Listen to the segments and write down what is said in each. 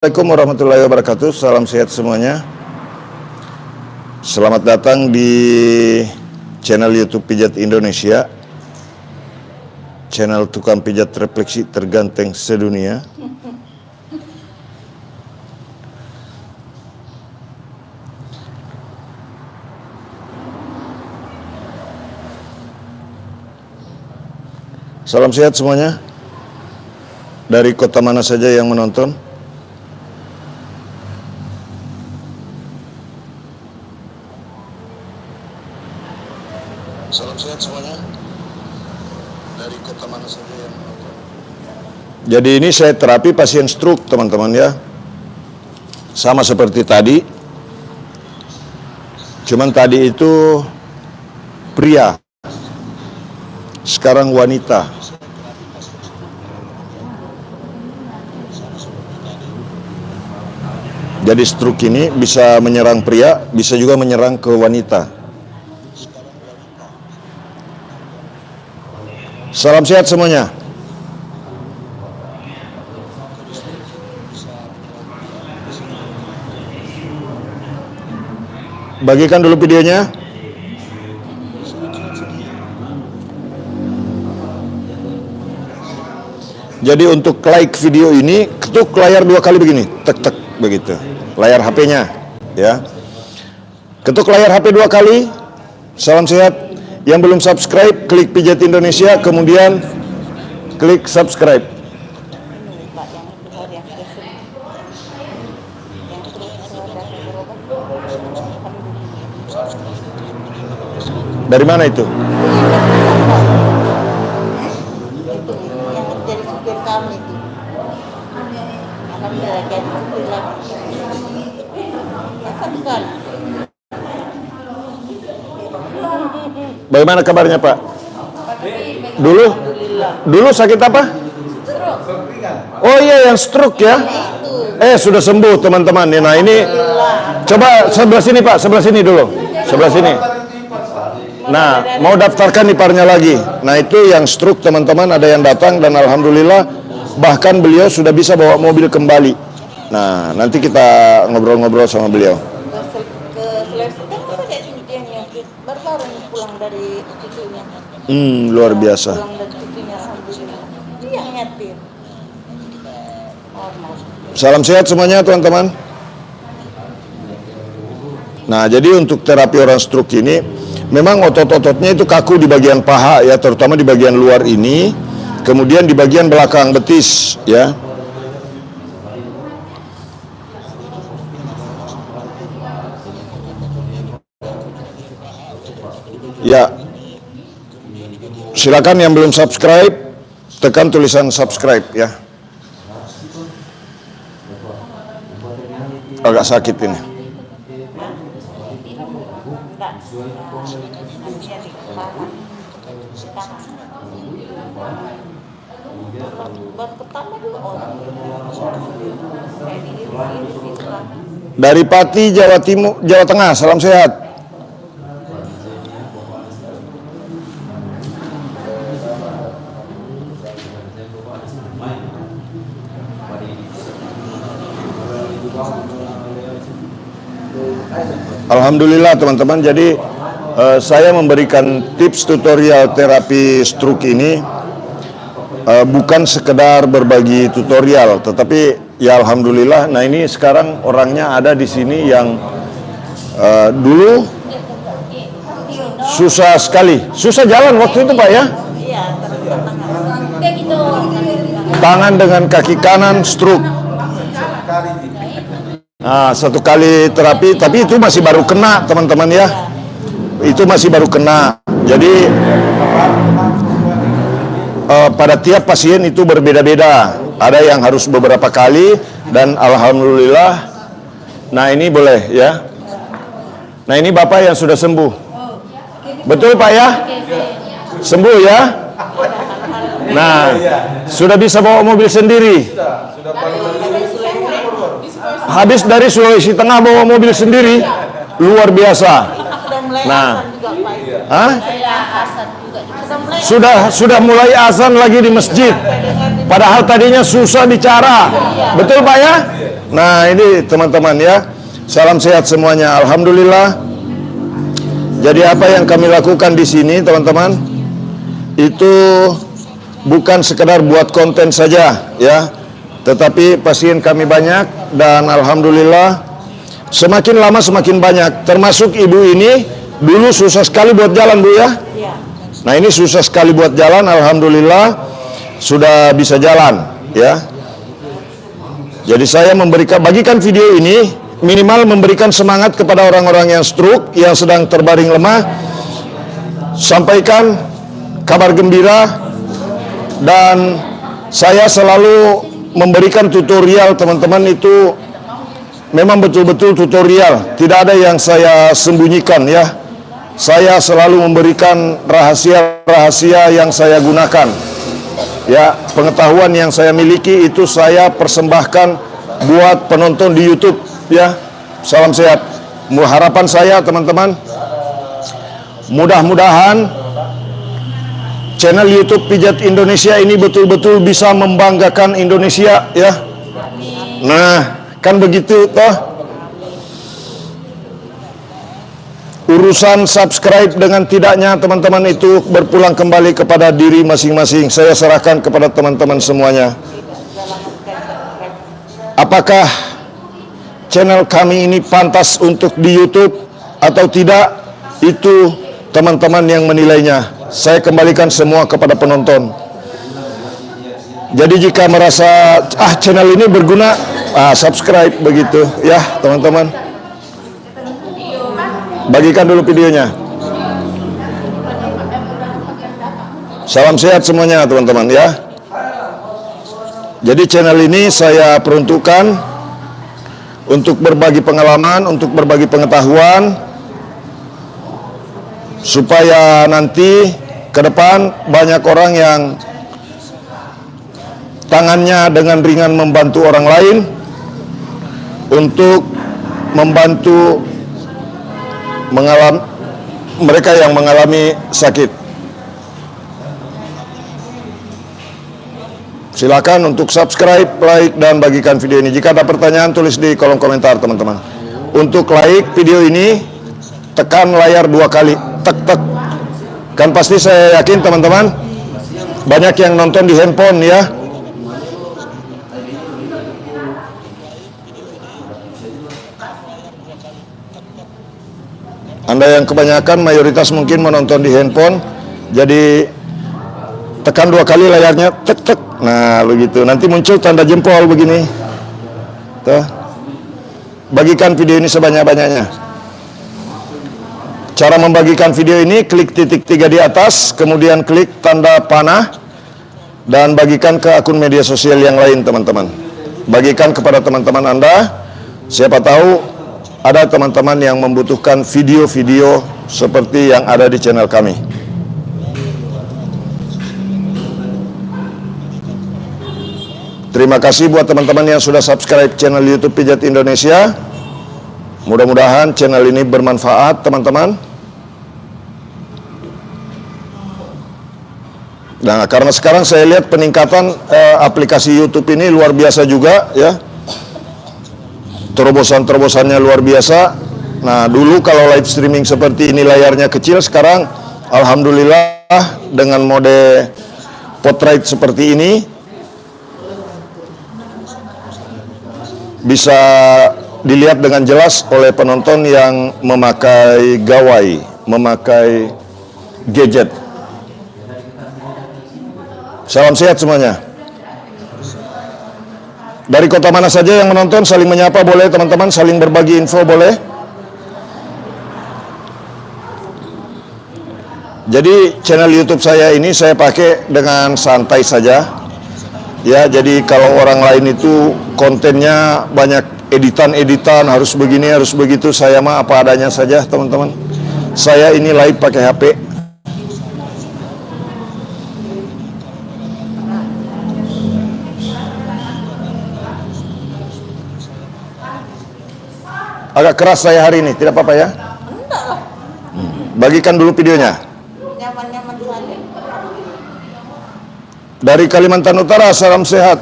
Assalamualaikum warahmatullahi wabarakatuh. Salam sehat semuanya. Selamat datang di channel YouTube Pijat Indonesia, channel tukang pijat refleksi terganteng sedunia. Salam sehat semuanya. Dari kota mana saja yang menonton? Salam sehat semuanya. Dari kota mana saja yang menonton? Jadi ini saya terapi pasien stroke, teman-teman ya. Sama seperti tadi. Cuman tadi itu pria. Sekarang wanita. Jadi stroke ini bisa menyerang pria, bisa juga menyerang ke wanita. Salam sehat semuanya. Bagikan dulu videonya. Jadi untuk like video ini, ketuk layar 2 kali begini, tek-tek begitu. Layar HP-nya, ya. Ketuk layar HP 2 kali. Salam sehat. Yang belum subscribe, klik Pijat Indonesia, kemudian klik subscribe. Dari mana itu? Bagaimana kabarnya Pak? Dulu sakit apa? Oh iya, yang stroke ya. Sudah sembuh teman-teman. Nah ini coba sebelah sini Pak, sebelah sini dulu. Sebelah sini. Nah, mau daftarkan iparnya lagi. Nah itu yang stroke teman-teman, ada yang datang dan alhamdulillah bahkan beliau sudah bisa bawa mobil kembali. Nah, nanti kita ngobrol-ngobrol sama beliau. Luar biasa. Salam sehat semuanya teman-teman. Nah, jadi untuk terapi orang stroke ini memang otot-ototnya itu kaku di bagian paha ya, terutama di bagian luar ini, kemudian di bagian belakang betis ya. Ya. Silakan yang belum subscribe, tekan tulisan subscribe ya. Agak sakit ini. Dari Pati, Jawa Timur, Jawa Tengah, salam sehat. Alhamdulillah teman-teman, jadi saya memberikan tips tutorial terapi stroke ini bukan sekedar berbagi tutorial, tetapi ya alhamdulillah. Nah ini sekarang orangnya ada di sini yang dulu susah sekali, susah jalan waktu itu Pak ya. Tangan dengan kaki kanan stroke. Nah, 1 kali terapi, tapi itu masih baru kena teman-teman ya. Itu masih baru kena. Jadi pada tiap pasien itu berbeda-beda. Ada yang harus beberapa kali dan alhamdulillah. Nah ini boleh ya. Nah ini Bapak yang sudah sembuh. Betul Pak ya? Sembuh ya? Nah, sudah bisa bawa mobil sendiri. Habis dari Sulawesi Tengah bawa mobil sendiri, luar biasa. Nah, sudah mulai azan lagi di masjid. Padahal tadinya susah bicara. Betul Pak ya? Nah ini teman-teman ya. Salam sehat semuanya. Alhamdulillah. Jadi apa yang kami lakukan di sini teman-teman, itu bukan sekedar buat konten saja ya, tetapi pasien kami banyak dan alhamdulillah semakin lama semakin banyak. Termasuk ibu ini dulu susah sekali buat jalan Bu ya. Nah ini susah sekali buat jalan, alhamdulillah sudah bisa jalan ya. Jadi saya bagikan video ini minimal memberikan semangat kepada orang-orang yang stroke, yang sedang terbaring lemah. Sampaikan kabar gembira, dan saya selalu memberikan tutorial teman-teman, itu memang betul-betul tutorial, tidak ada yang saya sembunyikan ya. Saya selalu memberikan rahasia-rahasia yang saya gunakan ya. Pengetahuan yang saya miliki itu saya persembahkan buat penonton di YouTube ya. Salam sehat. Harapan saya teman-teman, mudah-mudahan channel YouTube Pijat Indonesia ini betul-betul bisa membanggakan Indonesia ya. Nah, kan begitu toh. Urusan subscribe dengan tidaknya teman-teman itu berpulang kembali kepada diri masing-masing. Saya serahkan kepada teman-teman semuanya. Apakah channel kami ini pantas untuk di YouTube atau tidak, itu teman-teman yang menilainya. Saya kembalikan semua kepada penonton. Jadi jika merasa channel ini berguna, subscribe begitu ya teman-teman. Bagikan dulu videonya. Salam sehat semuanya teman-teman ya. Jadi channel ini saya peruntukkan untuk berbagi pengalaman, untuk berbagi pengetahuan, supaya nanti ke depan banyak orang yang tangannya dengan ringan membantu orang lain, untuk membantu mereka yang mengalami sakit. Silakan untuk subscribe, like, dan bagikan video ini. Jika ada pertanyaan, tulis di kolom komentar teman-teman. Untuk like video ini, tekan layar 2 kali, tek-tek. Kan pasti saya yakin teman-teman banyak yang nonton di handphone ya. Anda yang kebanyakan mayoritas mungkin menonton di handphone, jadi tekan 2 kali layarnya, tek-tek. Nah begitu, nanti muncul tanda jempol begini. Tuh. Bagikan video ini sebanyak-banyaknya. Cara membagikan video ini, klik titik 3 di atas, kemudian klik tanda panah, dan bagikan ke akun media sosial yang lain teman-teman. Bagikan kepada teman-teman Anda, siapa tahu ada teman-teman yang membutuhkan video-video seperti yang ada di channel kami. Terima kasih buat teman-teman yang sudah subscribe channel YouTube Pijat Indonesia. Mudah-mudahan channel ini bermanfaat teman-teman. Nah, karena sekarang saya lihat peningkatan aplikasi YouTube ini luar biasa juga ya. Terobosan-terobosannya luar biasa. Nah, dulu kalau live streaming seperti ini layarnya kecil, sekarang alhamdulillah dengan mode portrait seperti ini bisa dilihat dengan jelas oleh penonton yang memakai gawai, memakai gadget. Salam sehat semuanya. Dari kota mana saja yang menonton, saling menyapa boleh teman-teman, saling berbagi info boleh. Jadi channel YouTube saya ini saya pakai dengan santai saja. Ya, jadi kalau orang lain itu kontennya banyak editan-editan, harus begini, harus begitu, saya mah apa adanya saja teman-teman. Saya ini live pakai HP. Agak keras saya hari ini, tidak apa-apa ya? Enggak lah. Bagikan dulu videonya. Nyaman-nyaman saja. Dari Kalimantan Utara, salam sehat.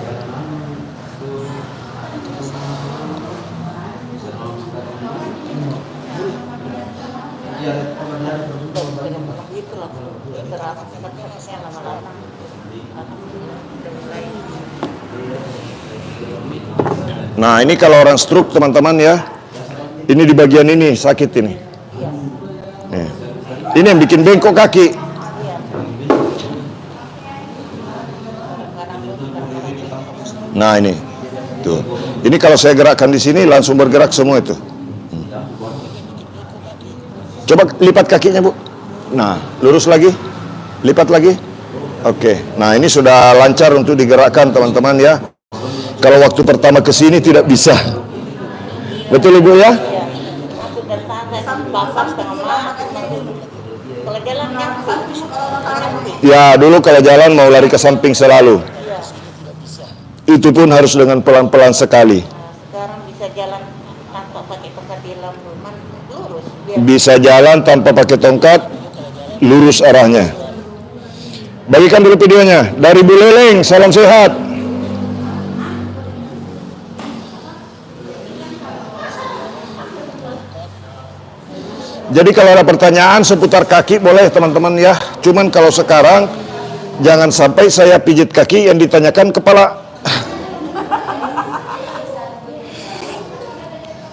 Nah, ini kalau orang stroke teman-teman ya, ini di bagian ini sakit ini. Nih. Ini yang bikin bengkok kaki. Nah ini, tuh. Ini kalau saya gerakkan di sini langsung bergerak semua itu. Coba lipat kakinya Bu. Nah, lurus lagi, lipat lagi. Oke. Nah ini sudah lancar untuk digerakkan teman-teman ya. Kalau waktu pertama ke sini tidak bisa. Betul Ibu ya? Ya, dulu kalau jalan mau lari ke samping selalu. Itu pun harus dengan pelan-pelan sekali. Sekarang bisa jalan tanpa pakai tongkat di dalam rumah, lurus. Bisa jalan tanpa pakai tongkat, lurus arahnya. Bagikan dulu videonya. Dari Bu Leleng, salam sehat. Jadi kalau ada pertanyaan seputar kaki boleh teman-teman ya. Cuman kalau sekarang jangan sampai saya pijit kaki yang ditanyakan kepala.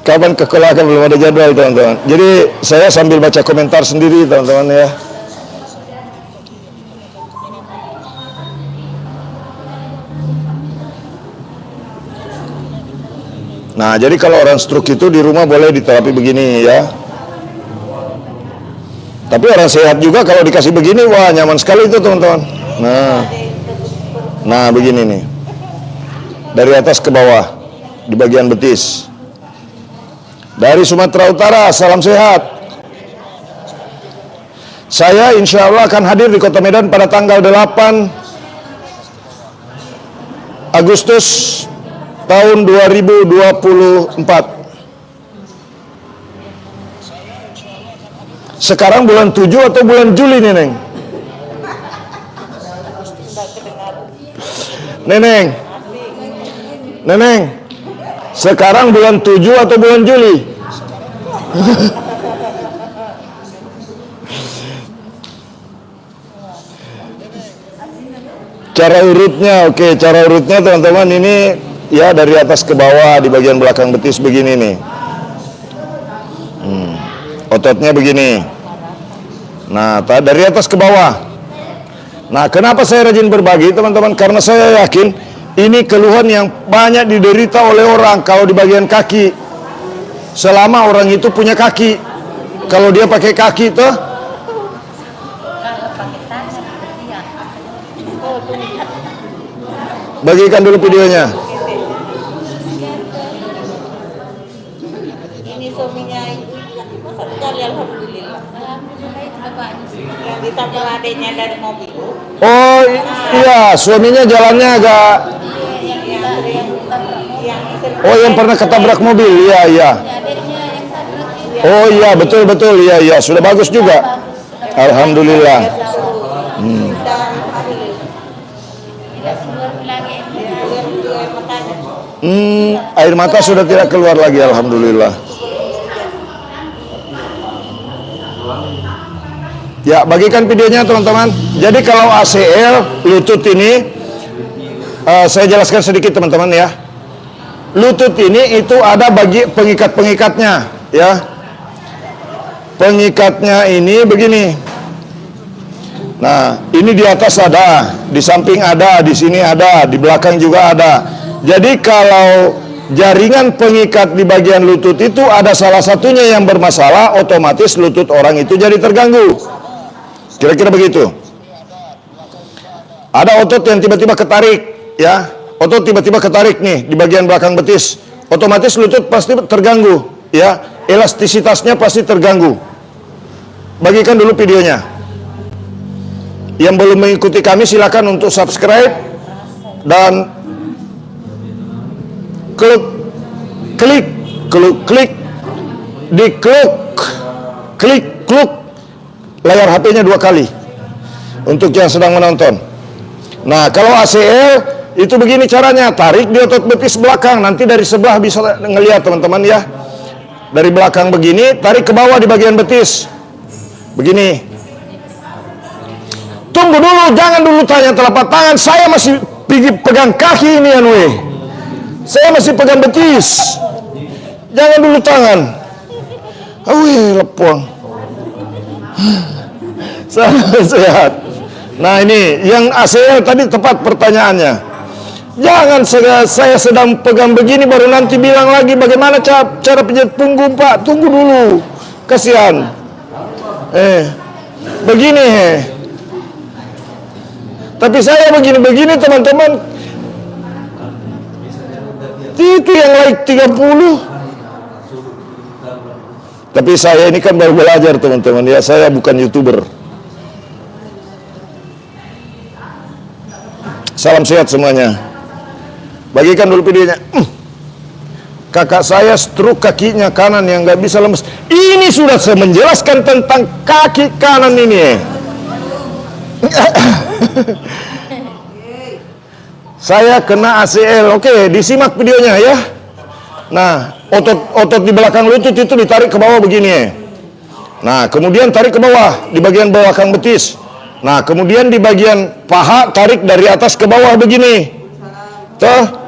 Kapan kekelahkan belum ada jadwal teman-teman. Jadi saya sambil baca komentar sendiri teman-teman ya. Nah jadi kalau orang stroke itu di rumah boleh diterapi begini ya. Tapi orang sehat juga kalau dikasih begini, wah nyaman sekali itu teman-teman. Nah begini nih. Dari atas ke bawah, di bagian betis. Dari Sumatera Utara, salam sehat. Saya insya Allah akan hadir di Kota Medan pada tanggal 8 Agustus tahun 2024. Sekarang bulan 7 atau bulan Juli nih Neng? Neneng, Neneng, sekarang bulan 7 atau bulan Juli? Cara urutnya, oke, cara urutnya teman-teman ini ya dari atas ke bawah di bagian belakang betis begini nih. Ototnya begini. Nah, dari atas ke bawah. Nah, kenapa saya rajin berbagi teman-teman? Karena saya yakin ini keluhan yang banyak diderita oleh orang kalau di bagian kaki. Selama orang itu punya kaki. Kalau dia pakai kaki tuh, bagikan dulu videonya. Ini suaminya ibu satu kali alhamdulillah. Yang ditambah adiknya dari mobil. Oh iya, suaminya jalannya agak. Oh yang pernah ketabrak mobil, iya iya. Oh iya betul betul, iya iya sudah bagus juga. Alhamdulillah. Air mata sudah tidak keluar lagi, alhamdulillah. Ya, bagikan videonya teman-teman. Jadi kalau ACL lutut ini, saya jelaskan sedikit teman-teman ya. Lutut ini itu ada bagi pengikat-pengikatnya, ya. Pengikatnya ini begini. Nah, ini di atas ada, di samping ada, di sini ada, di belakang juga ada. Jadi kalau jaringan pengikat di bagian lutut itu ada salah satunya yang bermasalah, otomatis lutut orang itu jadi terganggu. Kira-kira begitu. Ada otot yang tiba-tiba ketarik, ya. Otot tiba-tiba ketarik nih di bagian belakang betis. Otomatis lutut pasti terganggu, ya. Elastisitasnya pasti terganggu. Bagikan dulu videonya. Yang belum mengikuti kami silakan untuk subscribe dan klik layar HP-nya 2 kali untuk yang sedang menonton. Nah, kalau ACL itu begini caranya, tarik di otot betis belakang, nanti dari sebelah bisa ngelihat teman-teman ya. Dari belakang begini, tarik ke bawah di bagian betis. Begini. Tunggu dulu, jangan dulu tanya telapak tangan, saya masih pegang kaki ini anwe. Saya masih pegang betis. Jangan dulu tangan. Awih, lepong. Sehat. Nah ini yang ACL tadi tepat pertanyaannya. Jangan saya sedang pegang begini baru nanti bilang lagi bagaimana cara pijat punggung Pak. Tunggu dulu, kasihan. Begini. Tapi saya begini-begini teman-teman. Itu yang like 30. Tapi saya ini kan baru belajar teman-teman ya. Saya bukan YouTuber. Salam sehat semuanya. Bagikan dulu videonya. Kakak saya stroke kakinya kanan yang nggak bisa lemes. Ini sudah saya menjelaskan tentang kaki kanan ini. Saya kena ACL. Oke, disimak videonya ya. Nah, otot di belakang lutut itu ditarik ke bawah begini. Nah, kemudian tarik ke bawah di bagian belakang betis. Nah, kemudian di bagian paha tarik dari atas ke bawah begini. Tuh.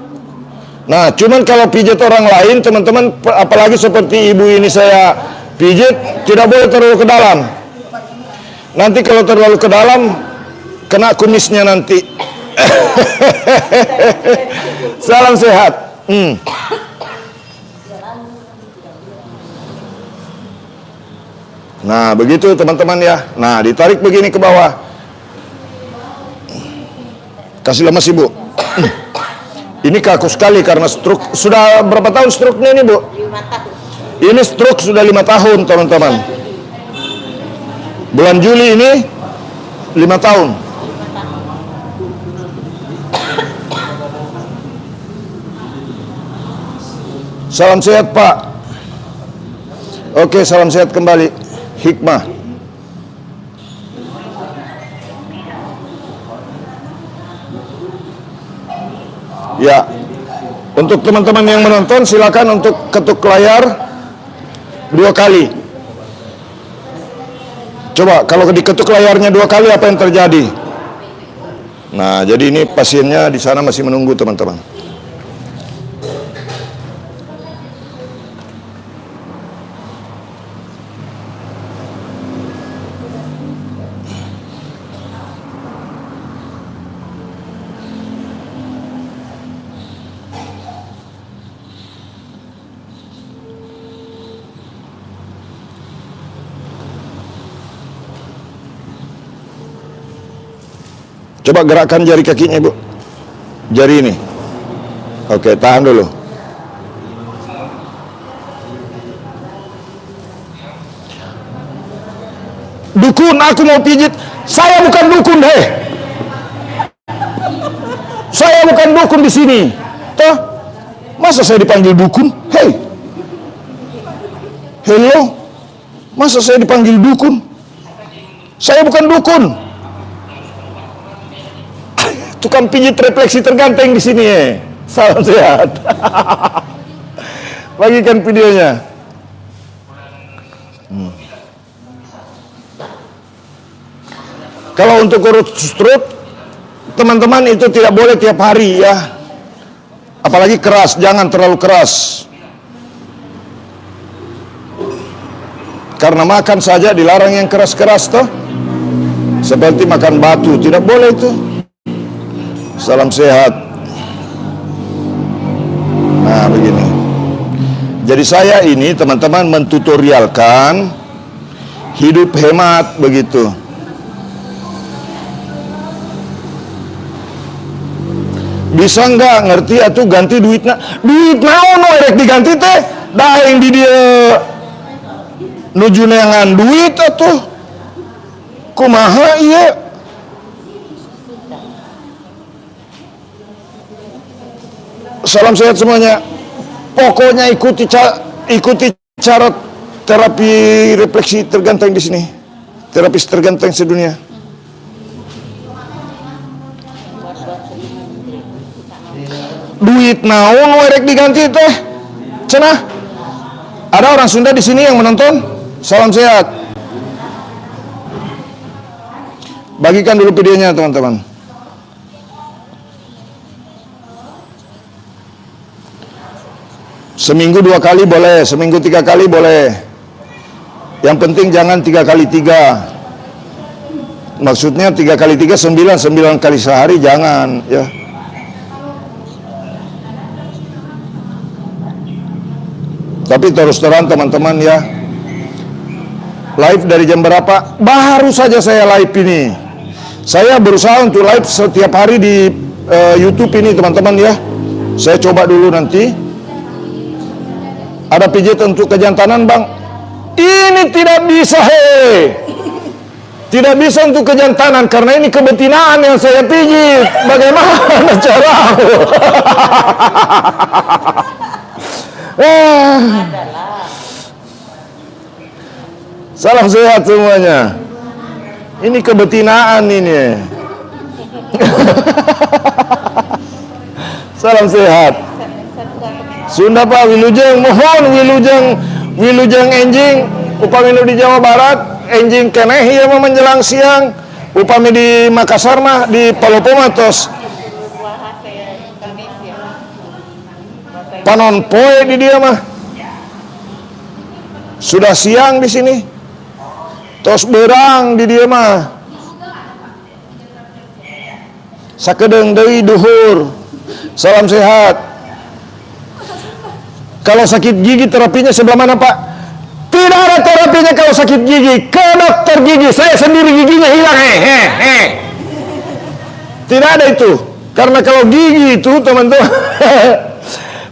Nah, cuman kalau pijat orang lain, teman-teman, apalagi seperti ibu ini saya pijit, tidak boleh terlalu ke dalam. Nanti kalau terlalu ke dalam, kena kumisnya nanti. Salam sehat. Nah, begitu teman-teman ya. Nah, ditarik begini ke bawah. Kasih lemas ibu. Ini kaku sekali karena stroke. Sudah berapa tahun stroke-nya ini bu? 5 tahun. Ini stroke sudah 5 tahun teman-teman. Bulan Juli ini 5 tahun. Salam sehat Pak. Oke, salam sehat kembali. Hikmah. Ya, untuk teman-teman yang menonton silakan untuk ketuk layar 2 kali. Coba kalau diketuk layarnya 2 kali apa yang terjadi? Nah, jadi ini pasiennya di sana masih menunggu teman-teman. Coba gerakkan jari kakinya, Bu. Jari ini. Oke, tahan dulu. Dukun, aku mau pijit. Saya bukan dukun, hei. Saya bukan dukun di sini. Toh, masa saya dipanggil dukun? Hei. Hello. Masa saya dipanggil dukun? Saya bukan dukun. Tukang pijit refleksi terganteng di sini ya. Salam sehat. Bagikan videonya. Kalau untuk urut stroke, teman-teman itu tidak boleh tiap hari ya. Apalagi keras, jangan terlalu keras. Karena makan saja dilarang yang keras-keras toh. Seperti makan batu, tidak boleh itu. Salam sehat. Nah begini. Jadi saya ini teman-teman mentutorialkan hidup hemat begitu. Bisa nggak ngerti atuh ganti duit naon erek diganti teh daeng di dia nuju neangan duit atuh kumaha iya. Salam sehat semuanya. Pokoknya ikuti cara terapi refleksi terganteng di sini. Terapis terganteng sedunia. Luar duit naon werek diganti teh? Cenah. Ada orang Sunda di sini yang menonton? Salam sehat. Bagikan dulu videonya teman-teman. Seminggu 2 kali boleh, seminggu 3 kali boleh. Yang penting jangan 3 kali 3. Maksudnya 3 kali 3 9, 9 kali sehari jangan ya. Tapi terus terang teman-teman ya, live dari jam berapa? Baru saja saya live ini. Saya berusaha untuk live setiap hari di YouTube ini teman-teman ya. Saya coba dulu nanti. Ada pijit untuk kejantanan bang? Ini tidak bisa Tidak bisa untuk kejantanan karena ini kebetinaan yang saya pijit. Bagaimana cara? Salam sehat semuanya. Ini kebetinaan ini. Salam sehat. Sunda Pak Wilujeng, mohon Wilujeng enjing upami di Jawa Barat enjing keneh ieu mah menjelang siang, upami di Makassar mah di Palopo mah tos panon poe di dia mah sudah siang di sini, tos berang di dia mah sakedeung deui duhur. Salam sehat. Kalau sakit gigi terapinya sebelah mana Pak? Tidak ada terapinya kalau sakit gigi. Ke dokter gigi, saya sendiri giginya hilang. Tidak ada itu. Karena kalau gigi itu teman-teman,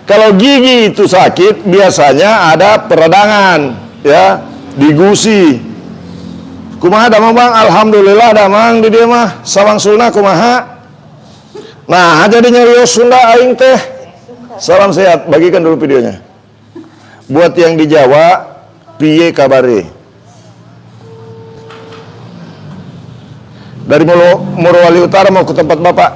kalau gigi itu sakit biasanya ada peradangan, ya, di gusi. Kumaha damang bang? Alhamdulillah damang di dia mah. Sawang sulna kumaha? Nah, jadi nyarios Sunda aing teh. Salam sehat, bagikan dulu videonya. Buat yang di Jawa, piye kabare? Dari Morowali Utara mau ke tempat Bapak.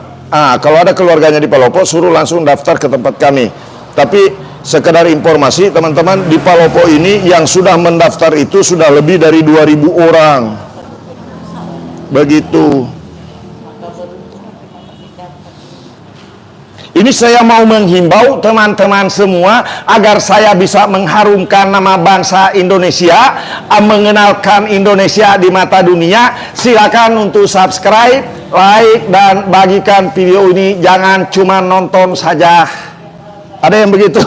Kalau ada keluarganya di Palopo, suruh langsung daftar ke tempat kami. Tapi sekedar informasi teman-teman, di Palopo ini yang sudah mendaftar itu sudah lebih dari 2.000 orang. Begitu. Ini saya mau menghimbau teman-teman semua agar saya bisa mengharumkan nama bangsa Indonesia, mengenalkan Indonesia di mata dunia. Silakan untuk subscribe, like, dan bagikan video ini. Jangan cuma nonton saja. Ada yang begitu?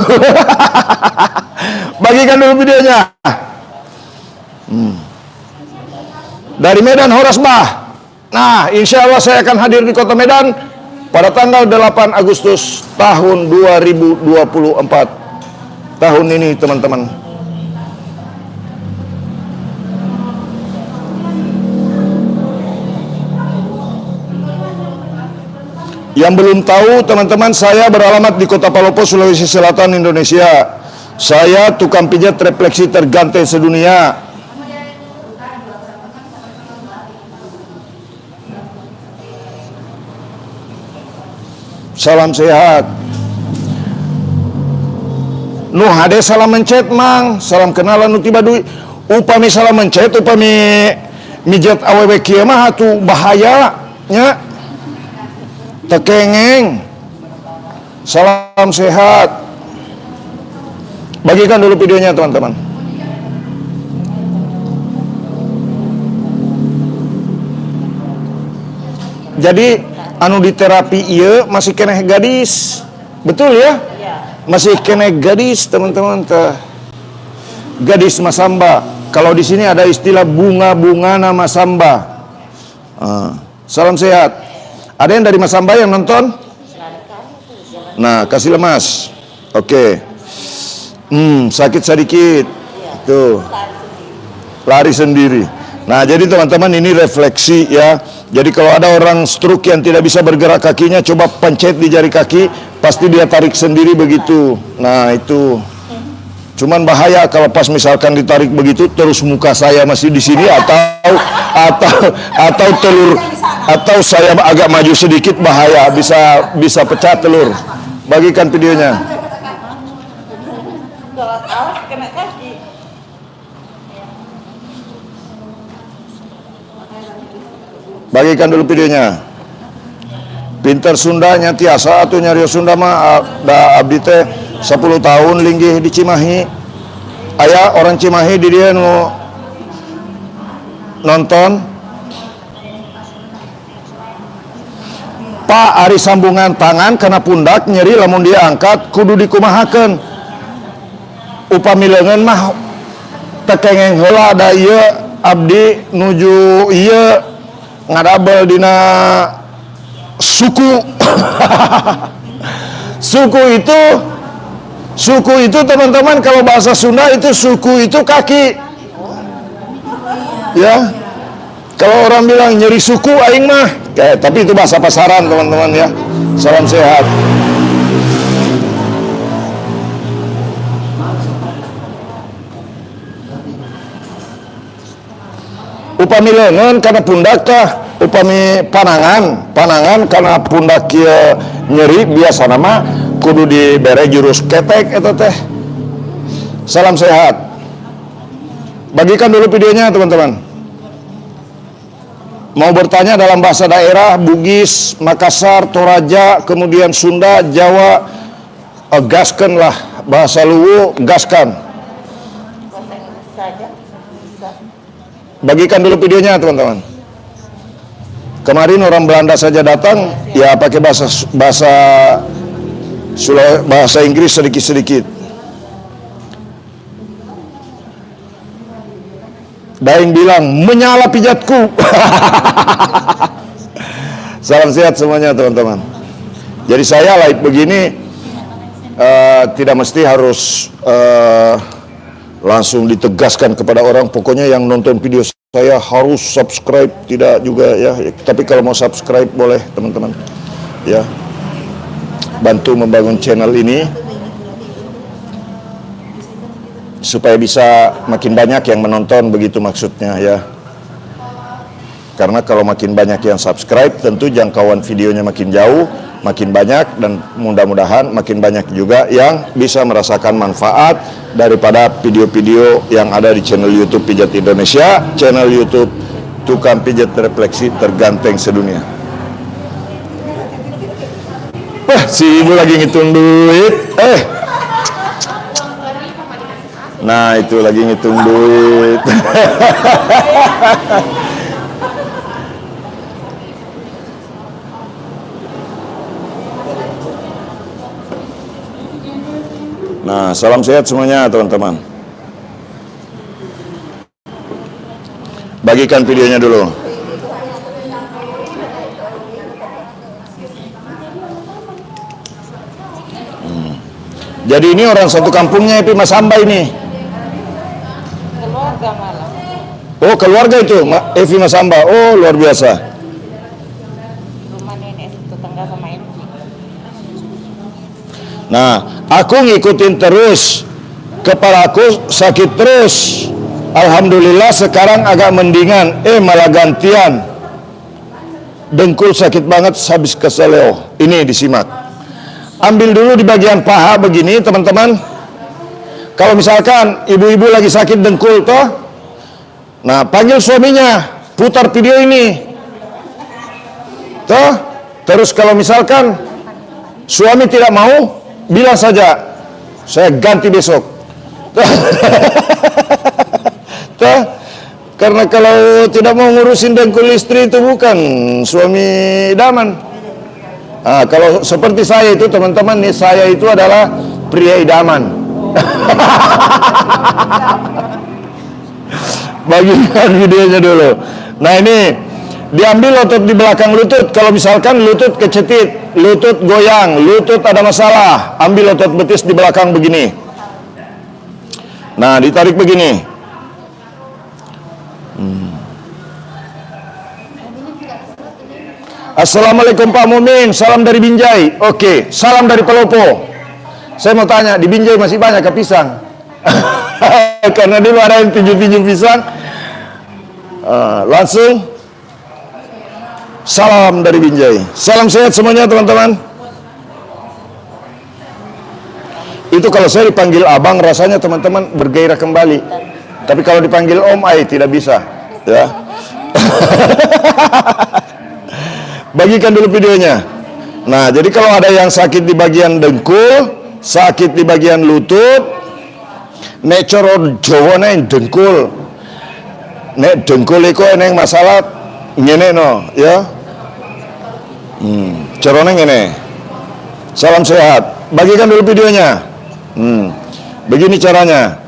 Bagikan dulu videonya. Dari Medan Horasbah. Nah, insya Allah saya akan hadir di kota Medan pada tanggal 8 Agustus tahun 2024. Tahun ini teman-teman. Yang belum tahu teman-teman, saya beralamat di Kota Palopo, Sulawesi Selatan, Indonesia. Saya tukang pijat refleksi terganteng sedunia. Salam sehat. Nu hade salam mencet mang, salam kenalan nu tiba duit. Upami salam mencet, upami mijat awewe kieu mah atuh bahaya nya. Tekengeng. Salam sehat. Bagikan dulu videonya teman-teman. Jadi anu di terapi iya masih kena gadis, betul ya? Masih kena gadis teman-teman, gadis Masamba. Kalau di sini ada istilah bunga-bunga nama Masamba. Salam sehat. Ada yang dari Masamba yang nonton? Nah, kasih lemas. Oke. Sakit sedikit. Tuh. Lari sendiri. Nah, jadi teman-teman ini refleksi ya. Jadi kalau ada orang stroke yang tidak bisa bergerak kakinya, coba pencet di jari kaki, pasti dia tarik sendiri begitu. Nah, itu. Cuman bahaya kalau pas misalkan ditarik begitu terus muka saya masih di sini atau telur, atau saya agak maju sedikit bahaya, bisa pecah telur. Bagikan videonya. Kalau awas kena kaki. Bagikan dulu videonya. Pinter Sundanya tiasa atuh nyari Sunda mah da abdi teh 10 tahun linggih di Cimahi. Aya orang Cimahi di dia nu nonton. Pak ari sambungan tangan karena pundak nyeri lamun dia angkat kudu dikumahakeun. Upami leungeun mah tekengeng heula da ieu abdi nuju ieu ngadabel dina suku. Suku itu teman-teman, kalau bahasa Sunda itu suku itu kaki. Ya. Kalau orang bilang nyeri suku aing mah, tapi itu bahasa pasaran teman-teman ya. Salam sehat. Upami leungeun karena pundak tah, upami panangan karena pundak kieu nyeri biasana mah kudu dibere jurus ketek eta teh. Salam sehat. Bagikan dulu videonya teman-teman. Mau bertanya dalam bahasa daerah Bugis, Makassar, Toraja, kemudian Sunda, Jawa, gaskan lah. Bahasa Luwu, gaskan. Bahasa Inggris saja bisa. Bagikan dulu videonya teman-teman. Kemarin orang Belanda saja datang, ya pakai bahasa Inggris sedikit-sedikit. Daeng bilang menyala pijatku. Salam sehat semuanya teman-teman. Jadi saya live begini tidak mesti harus langsung ditegaskan kepada orang. Pokoknya yang nonton video saya harus subscribe, tidak juga ya. Tapi kalau mau subscribe boleh teman-teman. Ya, bantu membangun channel ini supaya bisa makin banyak yang menonton, begitu maksudnya ya. Karena kalau makin banyak yang subscribe, tentu jangkauan videonya makin jauh, makin banyak, dan mudah-mudahan makin banyak juga yang bisa merasakan manfaat daripada video-video yang ada di channel YouTube Pijat Indonesia, channel YouTube Tukang Pijat Refleksi Terganteng Sedunia. Wah, si ibu lagi ngitung duit. Nah, itu lagi ngitung duit. Nah, salam sehat semuanya teman-teman. Bagikan videonya dulu. Jadi ini orang satu kampungnya itu Mas Hamba ini. Keluarga malah. Oh, keluarga itu Evi Mas Hamba. Oh, luar biasa. Rumah nenek tetangga sama Evi. Nah, aku ngikutin terus. Kepalaku sakit terus. Alhamdulillah sekarang agak mendingan. Malah gantian. Dengkul sakit banget habis keseleo. Ini disimak. Ambil dulu di bagian paha begini teman-teman. Kalau misalkan ibu-ibu lagi sakit dengkul toh, nah panggil suaminya, putar video ini toh. Terus kalau misalkan suami tidak mau, bilang saja saya ganti besok. Toh, karena kalau tidak mau ngurusin dengkul istri itu bukan suami idaman. Nah, kalau seperti saya itu teman-teman nih, saya itu adalah pria idaman. Bagikan videonya dulu. Nah, ini diambil otot di belakang lutut. Kalau misalkan lutut kecetit, lutut goyang, lutut ada masalah, ambil otot betis di belakang begini. Nah, ditarik begini. Assalamualaikum Pak Mumin, salam dari Binjai. Oke, salam dari Pelopo. Saya mau tanya, di Binjai masih banyak ke pisang? Karena dulu ada yang tinju-tinju pisang. Langsung salam dari Binjai. Salam sehat semuanya teman-teman. Itu kalau saya dipanggil abang rasanya teman-teman bergairah kembali. Tapi kalau dipanggil om, tidak bisa. Ya. Bagikan dulu videonya. Nah, jadi kalau ada yang sakit di bagian dengkul, sakit di bagian lutut, nek coro Jawa neng dengkul. Nek dengkul iku eneng masalah ngene no, ya. Corone ngene. Salam sehat. Bagikan dulu videonya. Begini caranya.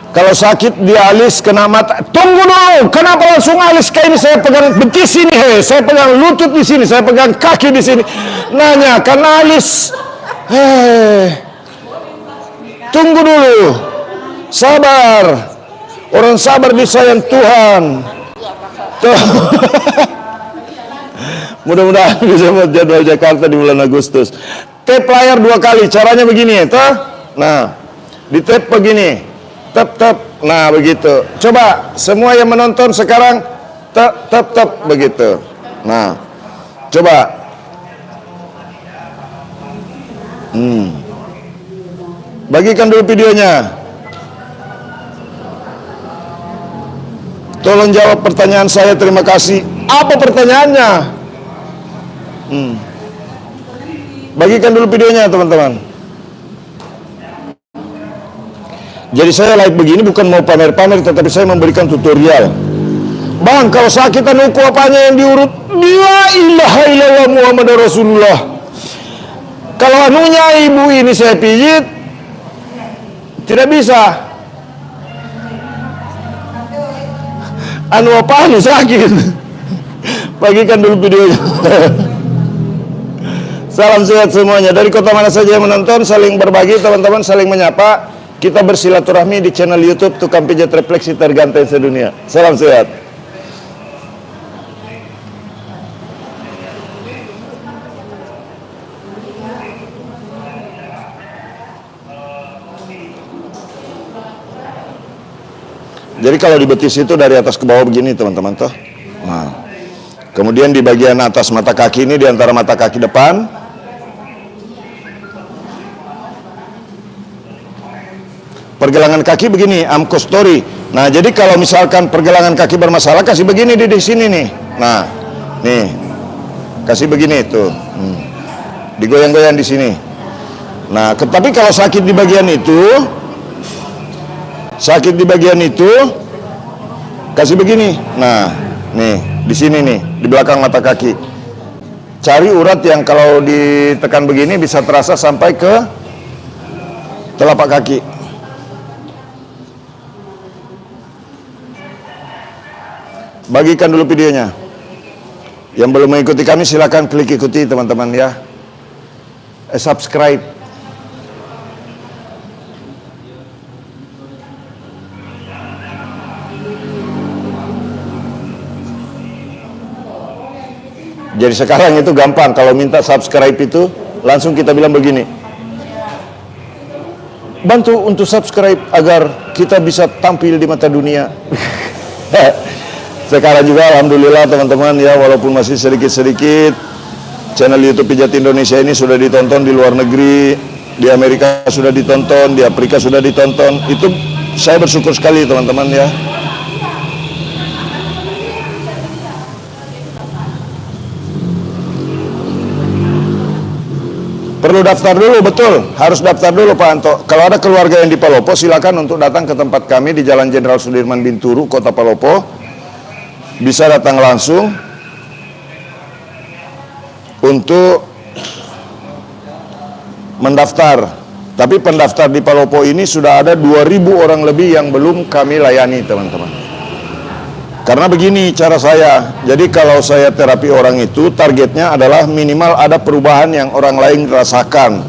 Kalau sakit di alis kena mata, tunggu dulu. Kenapa langsung alis kayak ini? Saya pegang betis ini, saya pegang lutut di sini, saya pegang kaki di sini. Nanya, karena alis. Tunggu dulu. Sabar. Orang sabar disayang Tuhan. Mudah-mudahan bisa buat jadwal Jakarta di bulan Agustus. Tap layar 2 kali. Caranya begini, toh? Nah, di tap begini. Tap. Nah, begitu. Coba semua yang menonton sekarang tap begitu. Nah, coba. Bagikan dulu videonya. Tolong jawab pertanyaan saya, terima kasih. Apa pertanyaannya? Bagikan dulu videonya, teman-teman. Jadi saya live begini bukan mau pamer-pamer, tetapi saya memberikan tutorial. Bang, kalau sakit anuku apanya yang diurut? La ilaha illallah Muhammad Rasulullah. Kalau anunya ibu ini saya pijit, tidak bisa. Anu apa anu sakit? Bagikan dulu videonya. Salam sehat semuanya. Dari kota mana saja yang menonton, saling berbagi teman-teman, saling menyapa. Kita bersilaturahmi di channel YouTube Tukang Pijat Refleksi Terganteng Sedunia. Salam sehat. Jadi kalau di betis itu dari atas ke bawah begini teman-teman toh. Nah, kemudian di bagian atas mata kaki ini, di antara mata kaki depan, pergelangan kaki begini, amkostori. Nah, jadi kalau misalkan pergelangan kaki bermasalah, kasih begini di sini nih. Nah, nih, kasih begini tuh, digoyang-goyang di sini. Nah, tapi kalau sakit di bagian itu, kasih begini. Nah, nih, di sini nih, di belakang mata kaki. Cari urat yang kalau ditekan begini bisa terasa sampai ke telapak kaki. Bagikan dulu videonya. Yang belum mengikuti kami silakan klik ikuti teman-teman ya. Subscribe. Jadi sekarang itu gampang, kalau minta subscribe itu langsung kita bilang begini. Bantu untuk subscribe agar kita bisa tampil di mata dunia. Sekarang juga alhamdulillah teman-teman ya, walaupun masih sedikit-sedikit, channel YouTube Pijat Indonesia ini sudah ditonton di luar negeri, di Amerika sudah ditonton, di Afrika sudah ditonton. Itu saya bersyukur sekali teman-teman ya. Perlu daftar dulu, betul, harus daftar dulu Pak Anto. Kalau ada keluarga yang di Palopo, silakan untuk datang ke tempat kami di Jalan Jenderal Sudirman Binturu, Kota Palopo. Bisa datang langsung untuk mendaftar. Tapi pendaftar di Palopo ini sudah ada 2.000 orang lebih yang belum kami layani teman-teman. Karena begini cara saya, jadi kalau saya terapi orang itu targetnya adalah minimal ada perubahan yang orang lain rasakan.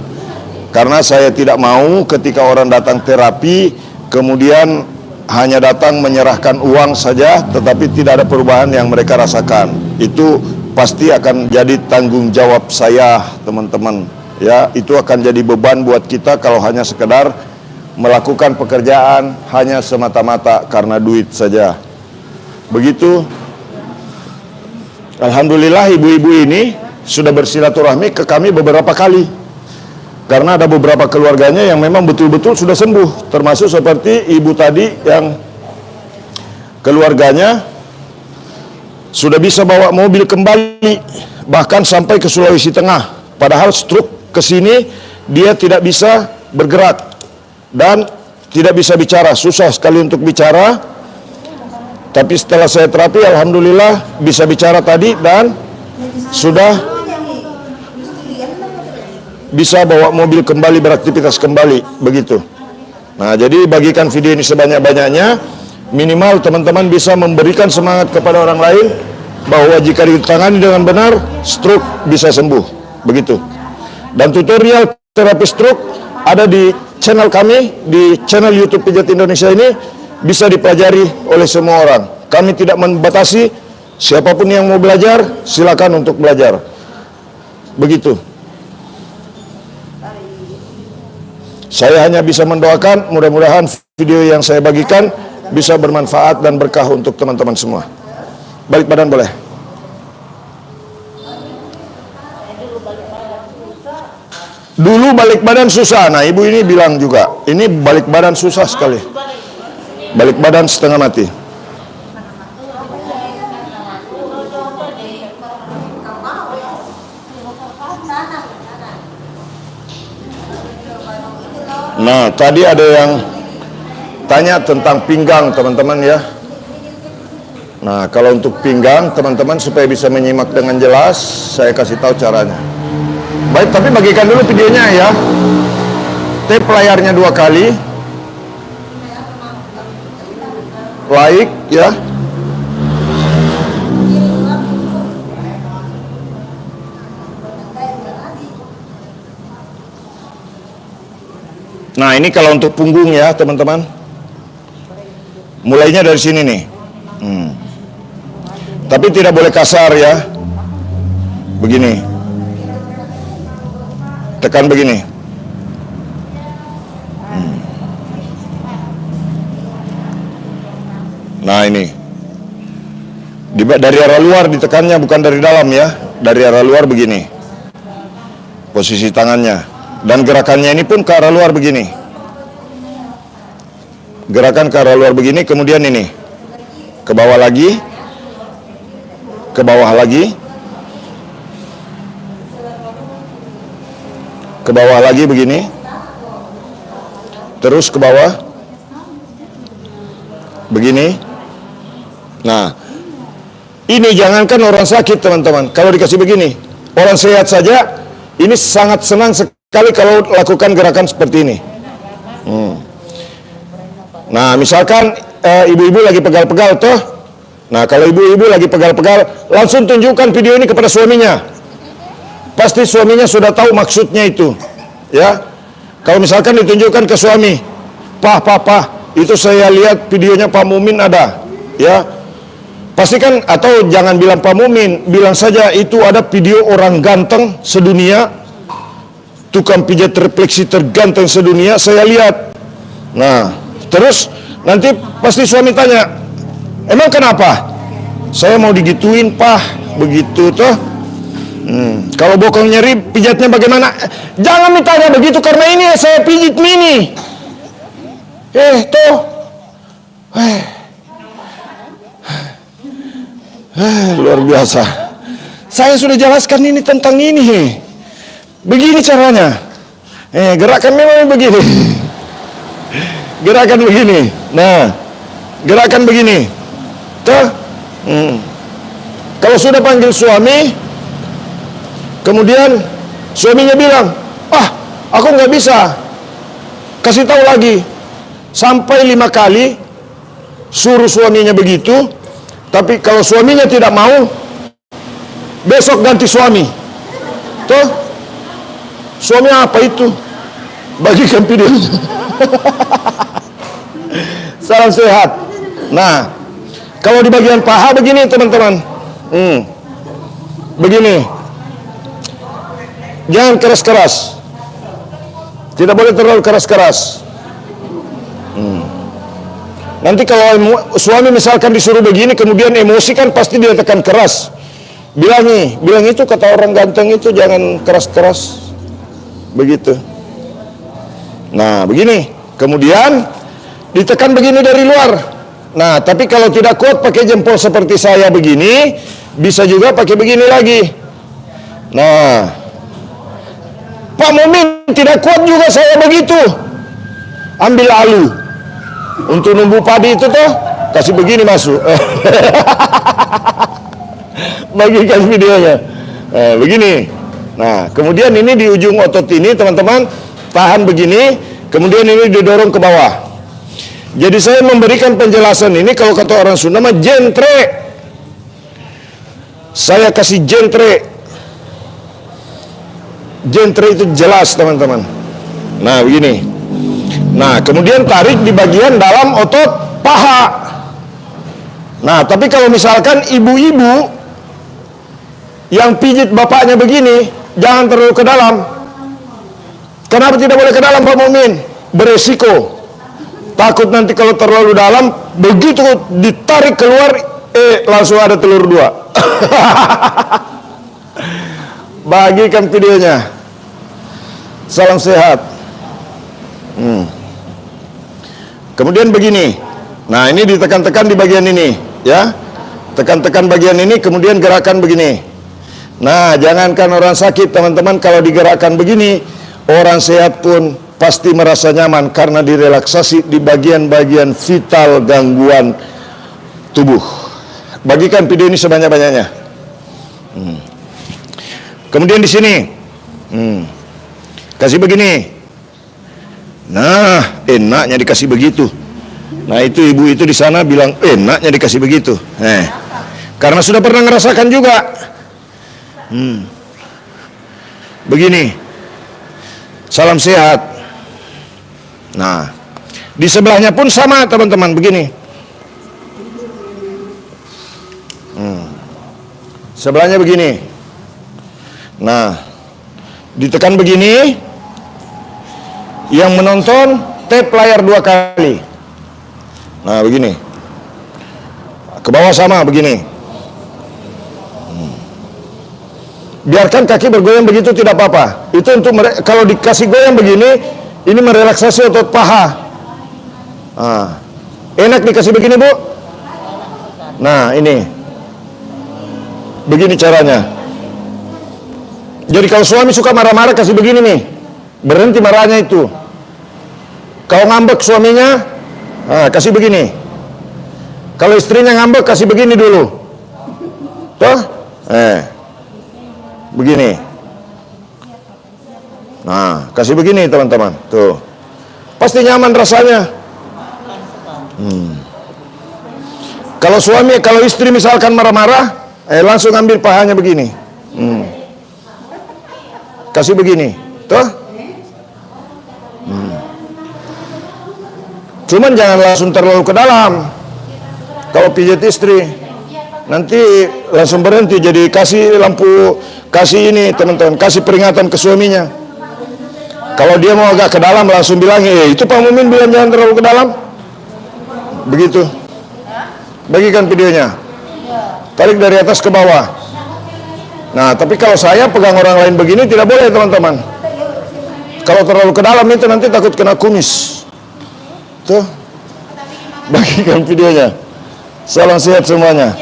Karena saya tidak mau ketika orang datang terapi kemudian hanya datang menyerahkan uang saja tetapi tidak ada perubahan yang mereka rasakan. Itu pasti akan jadi tanggung jawab saya teman-teman ya. Itu akan jadi beban buat kita kalau hanya sekedar melakukan pekerjaan hanya semata-mata karena duit saja. Begitu. Alhamdulillah ibu-ibu ini sudah bersilaturahmi ke kami beberapa kali. Karena ada beberapa keluarganya yang memang betul-betul sudah sembuh, termasuk seperti ibu tadi yang keluarganya sudah bisa bawa mobil kembali, bahkan sampai ke Sulawesi Tengah. Padahal stroke ke sini dia tidak bisa bergerak dan tidak bisa bicara, susah sekali untuk bicara. Tapi setelah saya terapi, alhamdulillah bisa bicara tadi dan sudah bisa bawa mobil kembali, beraktivitas kembali, begitu. Nah, jadi bagikan video ini sebanyak-banyaknya, minimal teman-teman bisa memberikan semangat kepada orang lain bahwa jika ditangani dengan benar, stroke bisa sembuh, begitu. Dan tutorial terapi stroke ada di channel kami, di channel YouTube Pijat Indonesia ini, bisa dipelajari oleh semua orang. Kami tidak membatasi, siapapun yang mau belajar, silakan untuk belajar, begitu. Saya hanya bisa mendoakan mudah-mudahan video yang saya bagikan bisa bermanfaat dan berkah untuk teman-teman semua. Balik badan boleh. Dulu balik badan susah. Nah, ibu ini bilang juga, ini balik badan susah sekali. Balik badan setengah mati. Nah, tadi ada yang tanya tentang pinggang, teman-teman ya. Nah, kalau untuk pinggang, teman-teman supaya bisa menyimak dengan jelas, saya kasih tahu caranya. Baik, tapi bagikan dulu videonya ya. Tap layarnya 2 kali. Like ya. Nah, ini kalau untuk punggung ya, teman-teman. Mulainya dari sini nih. Tapi tidak boleh kasar ya. Begini. Tekan begini. Nah, ini. Dari arah luar ditekannya, bukan dari dalam ya. Dari arah luar begini. Posisi tangannya. Dan gerakannya ini pun ke arah luar begini. Gerakan ke arah luar begini, kemudian ini. Ke bawah lagi. Ke bawah lagi. Ke bawah lagi begini. Terus ke bawah. Begini. Nah, ini jangankan orang sakit, teman-teman. Kalau dikasih begini, orang sehat saja, ini sangat senang sekali kalau lakukan gerakan seperti ini. Nah, misalkan ibu-ibu lagi pegal-pegal toh. Nah, kalau ibu-ibu lagi pegal-pegal, langsung tunjukkan video ini kepada suaminya. Pasti suaminya sudah tahu maksudnya itu. Ya. Kalau misalkan ditunjukkan ke suami, "Pah, itu saya lihat videonya Pak Mumin ada." Ya. Pastikan, atau jangan bilang Pak Mumin, bilang saja itu ada video orang ganteng sedunia. Tukang pijat refleksi terganteng sedunia, saya lihat. Nah, terus nanti pasti suami tanya, "Emang kenapa?" "Saya mau digituin, Pak." Begitu toh. Kalau bokong nyeri, pijatnya bagaimana? Jangan ditanya begitu, karena ini saya pijit mini. Toh. Luar biasa. Saya sudah jelaskan ini tentang ini. Begini caranya. Gerakan memang begini. Gerakan begini. Nah, gerakan begini. Tuh. Kalau sudah panggil suami, kemudian suaminya bilang, aku nggak bisa. Kasih tahu lagi. Sampai 5 kali suruh suaminya begitu. Tapi kalau suaminya tidak mau, besok ganti suami. Tuh. Suami apa itu? Bagikan videonya. Salam sehat. Nah, kalau di bagian paha begini, teman-teman. Begini. Jangan keras-keras. Tidak boleh terlalu keras-keras. Nanti kalau suami misalkan disuruh begini, kemudian emosi, kan pasti dia tekan keras. Bilang itu kata orang ganteng itu jangan keras-keras. Begitu. Nah, begini. Kemudian ditekan begini dari luar. Nah, tapi kalau tidak kuat pakai jempol seperti saya begini, bisa juga pakai begini lagi. Nah, Pak Mumin tidak kuat juga saya begitu. Ambil alu untuk numbu padi itu tuh, kasih begini masuk. Bagikan videonya. Begini. Nah, kemudian ini di ujung otot ini teman-teman tahan begini, kemudian ini didorong ke bawah. Jadi saya memberikan penjelasan ini kalau kata orang Sunda mah jentre. Saya kasih jentre. Jentre itu jelas teman-teman. Nah, begini. Nah, kemudian tarik di bagian dalam otot paha. Nah, tapi kalau misalkan ibu-ibu yang pijit bapaknya begini, jangan terlalu ke dalam. Kenapa tidak boleh ke dalam Pak Mumin? Beresiko. Takut nanti kalau terlalu dalam, begitu ditarik keluar, langsung ada telur 2. Bagikan videonya. Salam sehat. Kemudian begini. Nah, ini ditekan-tekan di bagian ini, ya. Tekan-tekan bagian ini, kemudian gerakan begini. Nah, jangankan orang sakit teman-teman, kalau digerakkan begini, orang sehat pun pasti merasa nyaman karena direlaksasi di bagian-bagian vital gangguan tubuh. Bagikan video ini sebanyak-banyaknya. Kemudian di sini, kasih begini. Nah, enaknya dikasih begitu. Nah, itu ibu itu di sana bilang enaknya dikasih begitu. Karena sudah pernah ngerasakan juga. Begini. Salam sehat. Nah, di sebelahnya pun sama teman-teman, begini. Sebelahnya begini. Nah, ditekan begini. Yang menonton tap layar 2 kali. Nah, begini. Ke bawah sama begini. Biarkan kaki bergoyang begitu tidak apa-apa. Itu untuk kalau dikasih goyang begini, ini merelaksasi otot paha. Enak dikasih begini, Bu? Nah, ini. Begini caranya. Jadi kalau suami suka marah-marah, kasih begini nih. Berhenti marahnya itu. Kalau ngambek suaminya, kasih begini. Kalau istrinya ngambek, kasih begini dulu. Tuh? Begini. Nah, kasih begini teman-teman. Tuh. Pasti nyaman rasanya. Kalau suami, kalau istri misalkan marah-marah, langsung ambil pahanya begini. Kasih begini. Tuh. Cuman jangan langsung terlalu ke dalam. Kalau pijat istri, nanti langsung berhenti. Jadi kasih lampu, kasih ini teman-teman, kasih peringatan ke suaminya. Kalau dia mau agak ke dalam, langsung bilang, itu Pak Mumin bilang jangan terlalu ke dalam. Begitu. Bagikan videonya. Tarik dari atas ke bawah. Nah, tapi kalau saya pegang orang lain begini tidak boleh teman-teman. Kalau terlalu ke dalam itu nanti takut kena kumis. Tuh. Bagikan videonya. Salam sehat semuanya.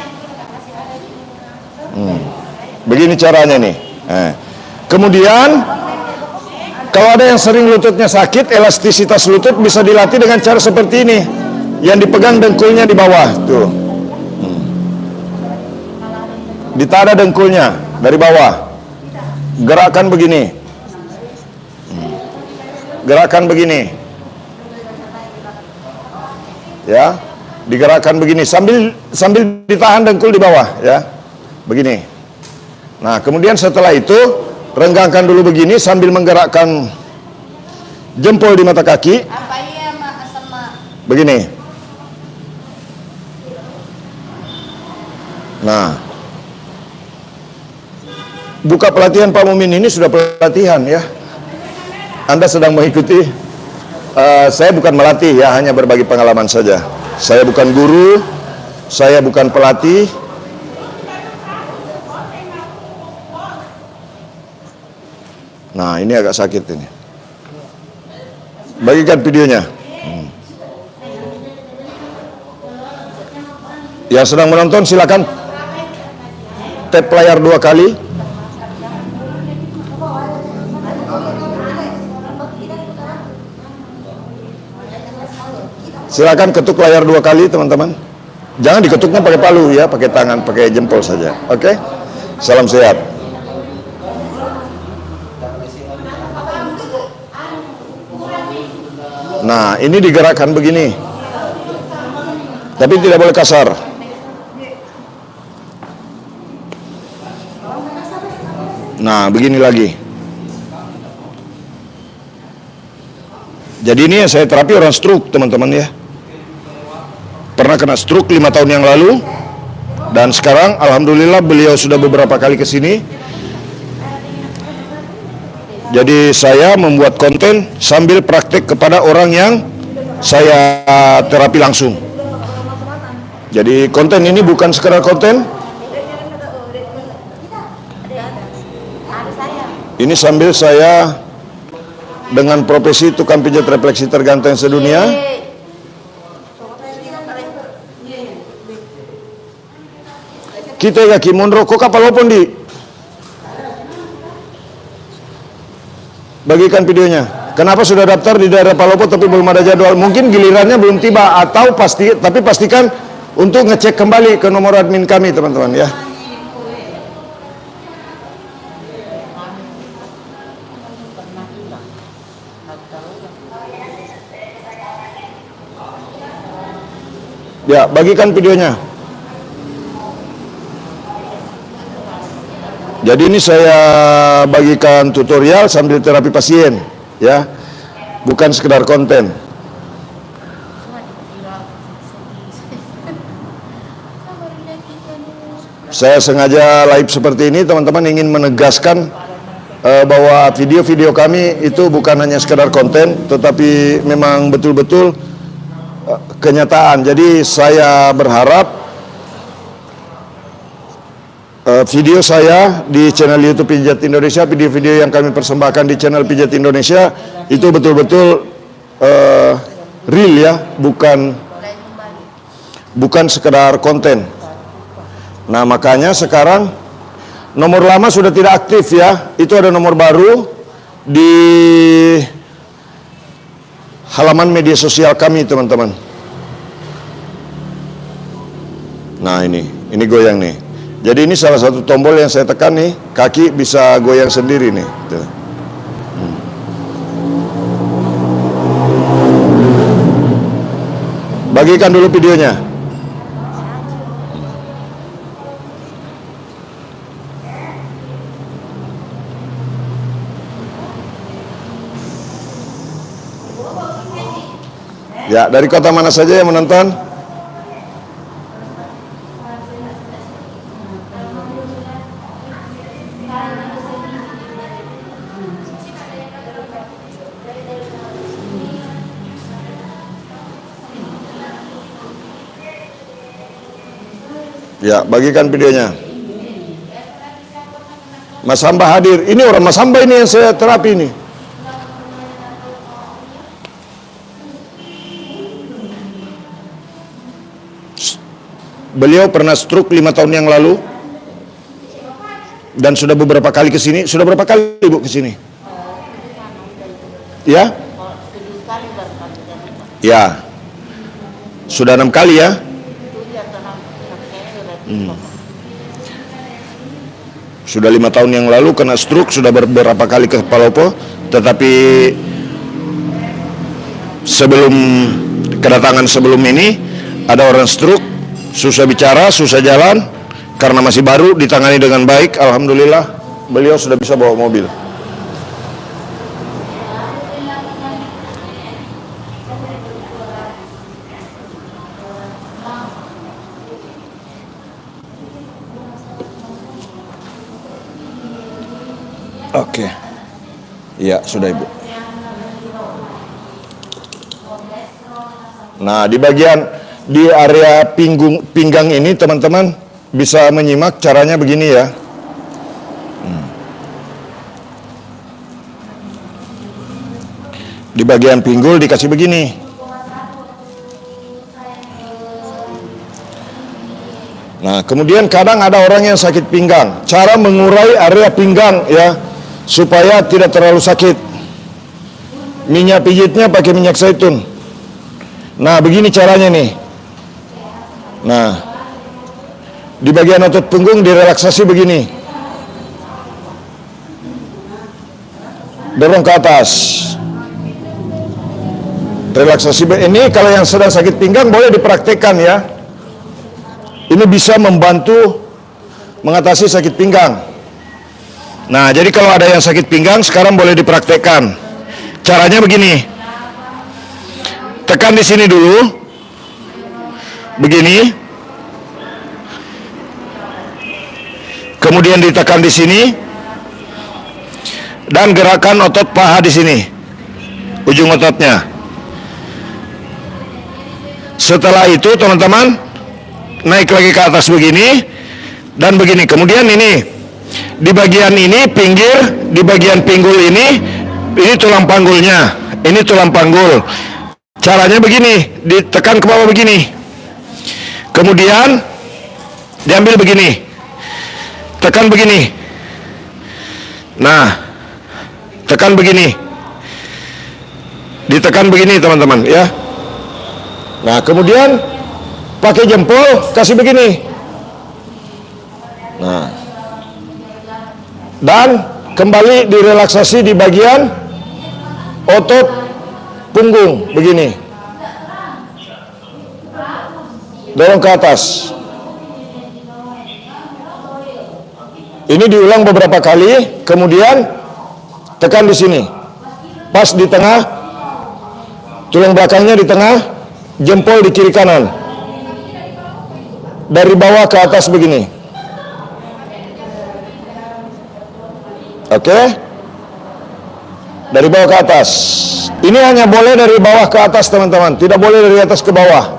Begini caranya nih. Kemudian kalau ada yang sering lututnya sakit, elastisitas lutut bisa dilatih dengan cara seperti ini. Yang dipegang dengkulnya di bawah. Tuh. Ditada dengkulnya dari bawah. Gerakan begini. Gerakan begini. Ya, digerakkan begini sambil ditahan dengkul di bawah, ya. Begini. Nah, kemudian setelah itu renggangkan dulu begini sambil menggerakkan jempol di mata kaki. Begini. Nah, buka pelatihan Pak Mumin ini sudah pelatihan, ya. Anda sedang mengikuti. Saya bukan melatih, ya, hanya berbagi pengalaman saja. Saya bukan guru, saya bukan pelatih. Nah, ini agak sakit ini. Bagikan videonya. Yang sedang menonton silakan tap layar 2 kali. Silakan ketuk layar 2 kali, teman-teman. Jangan diketuknya pakai palu ya, pakai tangan, pakai jempol saja. Oke? Salam sehat. Nah, ini digerakkan begini. Tapi tidak boleh kasar. Nah, begini lagi. Jadi ini saya terapi orang stroke, teman-teman ya. Pernah kena stroke 5 tahun yang lalu, dan sekarang alhamdulillah beliau sudah beberapa kali ke sini. Jadi saya membuat konten sambil praktek kepada orang yang saya terapi langsung. Jadi konten ini bukan sekedar konten. Ini sambil saya dengan profesi tukang pijat refleksi terganteng sedunia. Kita ya kimonro kok kapal opon di. Bagikan videonya. Kenapa sudah daftar di daerah Palopo tapi belum ada jadwal? Mungkin gilirannya belum tiba atau tapi pastikan untuk ngecek kembali ke nomor admin kami, teman-teman ya. Ya, bagikan videonya. Jadi ini saya bagikan tutorial sambil terapi pasien, ya, bukan sekedar konten. Saya sengaja live seperti ini, teman-teman, ingin menegaskan bahwa video-video kami itu bukan hanya sekedar konten, tetapi memang betul-betul kenyataan. Jadi saya berharap video saya di channel YouTube Pijat Indonesia, video-video yang kami persembahkan di channel Pijat Indonesia itu betul-betul real ya, bukan sekedar konten. Nah, makanya sekarang nomor lama sudah tidak aktif ya. Itu ada nomor baru di halaman media sosial kami, teman-teman. Nah, ini goyang nih. Jadi ini salah satu tombol yang saya tekan nih, kaki bisa goyang sendiri nih. Tuh. Bagikan dulu videonya. Ya, dari kota mana saja yang menonton? Ya, bagikan videonya. Mas Hamba hadir. Ini orang Mas Hamba ini yang saya terapi ini. Beliau pernah stroke 5 tahun yang lalu dan sudah beberapa kali ke sini. Sudah berapa kali Ibu ke sini? Ya? Ya. Sudah 6 kali ya? Sudah 5 tahun yang lalu kena stroke, sudah beberapa kali ke Palopo, tetapi sebelum kedatangan sebelum ini ada orang stroke, susah bicara, susah jalan, karena masih baru ditangani dengan baik, alhamdulillah beliau sudah bisa bawa mobil. Oke. Ya, sudah Ibu. Nah, di area pinggang ini teman-teman bisa menyimak caranya begini ya. Di bagian pinggul dikasih begini. Nah, kemudian kadang ada orang yang sakit pinggang. Cara mengurai area pinggang ya, supaya tidak terlalu sakit. Minyak pijitnya pakai minyak zaitun. Nah, begini caranya nih. Nah, di bagian otot punggung direlaksasi begini. Dorong ke atas. Relaksasi ini kalau yang sedang sakit pinggang boleh dipraktekkan ya. Ini bisa membantu mengatasi sakit pinggang. Nah, jadi kalau ada yang sakit pinggang sekarang boleh dipraktekkan. Caranya begini. Tekan di sini dulu. Begini. Kemudian ditekan di sini. Dan gerakan otot paha di sini. Ujung ototnya. Setelah itu teman-teman naik lagi ke atas begini dan begini. Kemudian ini di bagian ini pinggir, di bagian pinggul ini tulang panggulnya, ini tulang panggul. Caranya begini, ditekan ke bawah begini. Kemudian diambil begini, tekan begini. Nah, tekan begini, ditekan begini teman-teman ya. Nah, kemudian pakai jempol kasih begini. Nah, dan kembali direlaksasi di bagian otot punggung begini. Dorong ke atas. Ini diulang beberapa kali, kemudian tekan di sini. Pas di tengah, tulang belakangnya di tengah. Jempol di kiri kanan. Dari bawah ke atas begini. Oke? Dari bawah ke atas. Ini hanya boleh dari bawah ke atas teman-teman. Tidak boleh dari atas ke bawah.